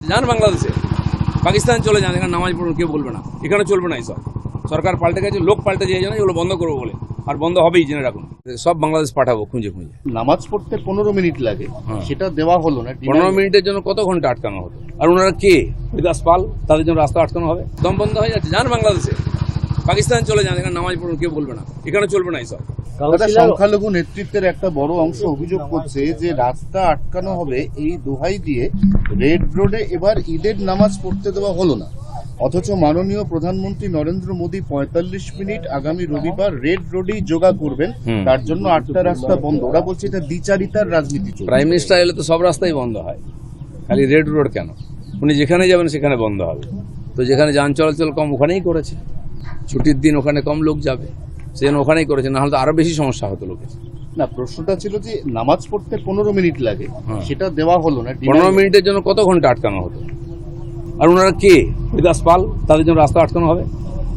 যান বাংলাদেশে, পাকিস্তান চলে যান, এখানে নামাজ পড়ুন, কেউ বলবে না, এখানে চলবে না। এইসব সরকার পাল্টে গেছে, লোক পাল্টে যায়, জানা এগুলো বন্ধ করবো বলে, আর বন্ধ হবেই, জেনে রাখুন। সব বাংলাদেশ পাঠাবো খুঁজে খুঁজে। নামাজ পড়তে 15 মিনিট লাগে, সেটা দেওয়া হলো না। 15 মিনিটের জন্য কত ঘন্টা আটকানো হতো? আর ওনারা কে? হরিদাস পাল, তাদের জন্য রাস্তা আটকানো হবে? দম বন্ধ হয়ে যাচ্ছে। যান বাংলাদেশে, পাকিস্তান চলে যান, এখানে নামাজ পড়ুন, কেউ বলবে না, এখানে চলবে না। এইসব সংখ্যালঘু নেতৃত্বের একটা বড় অংশ অভিযোগ করছে যে রাস্তা আটকানো হবে এই দোহাই দিয়ে রেড রোডে এবার ঈদের নামাজ পড়তে দেওয়া হলো না, অথচ মাননীয় প্রধানমন্ত্রী নরেন্দ্র মোদী 45 মিনিট আগামী রবিবার রেড রোডেই যোগা করবেন, তার জন্য 8টা রাস্তা বন্ধ। ওরা বলছে এটা দ্বিচারিতার রাজনীতি চলছে। প্রাইম মিনিস্টার এলে তো সব রাস্তাই বন্ধ হয়, খালি রেড রোড কেন? উনি যেখানে যাবেন সেখানে বন্ধ হবে। তো যেখানে যান চলাচল কম ওখানেই করেছে, ছুটির দিন ওখানে কম লোক যাবে, সেজন্য ওখানেই করেছে, না হলে তো আরো বেশি সমস্যা হতো লোকের। না, প্রশ্নটা ছিল যে নামাজ পড়তে 15 মিনিট লাগে, সেটা দেওয়া হলো না। 15 মিনিটের জন্য কত ঘন্টা আটকানো হতো? আর ওনারা কে? হরিদাস পাল, তাদের জন্য রাস্তা আটকানো হবে?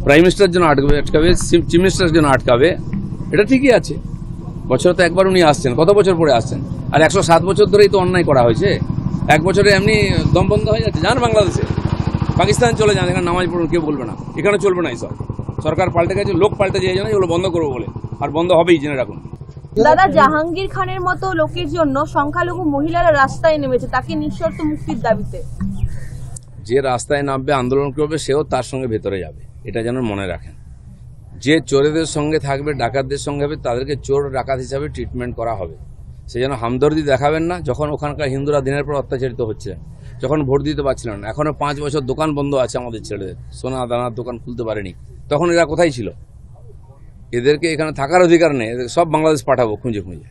প্রাইম মিনিস্টারের জন্য আটকাবে, চিফ মিনিস্টারের জন্য আটকাবে? এটা ঠিকই আছে। বছরে তো একবার উনি আসছেন, কত বছর পরে আসছেন? আর 107 বছর ধরেই তো অন্যায় করা হয়েছে, এক বছরে এমনি দম বন্ধ হয়ে যাচ্ছে। যান বাংলাদেশে, পাকিস্তান চলে যান, এখানে নামাজ পড়ুন, কেউ বলবে না, এখানে চলবে না। এইসব সরকার পাল্টে গেছে, লোক পাল্টে যায়, জানা এগুলো বন্ধ করবো বলে, আর বন্ধ হবেই, জেনে রাখুন। দাদা, জাহাঙ্গীর খানের মতো লোকের জন্য সংখ্যালঘু মহিলারা রাস্তায় নেমেছে তাকে নিঃশর্ত মুক্তির দাবিতে। যে রাস্তায় নামবে, আন্দোলন করবে, সেও তার সঙ্গে ভেতরে যাবে, এটা যেন মনে রাখেন। যে চোরেদের সঙ্গে থাকবে, ডাকাতদের সঙ্গে হবে, তাদেরকে চোর ডাকাত হিসাবে ট্রিটমেন্ট করা হবে। সে যেন হামদর্দি দেখাবেন না। যখন ওখানকার হিন্দুরা দিনের পর অত্যাচারিত হচ্ছে, যখন ভোট দিতে পারছিলেন না, এখনো 5 বছর দোকান বন্ধ আছে আমাদের ছেলেদের, সোনা দানার দোকান খুলতে পারেনি, তখন এরা কোথায় ছিল? এদেরকে এখানে থাকার অধিকার নেই, সব বাংলাদেশ পাঠাবো খুঁজে খুঁজে।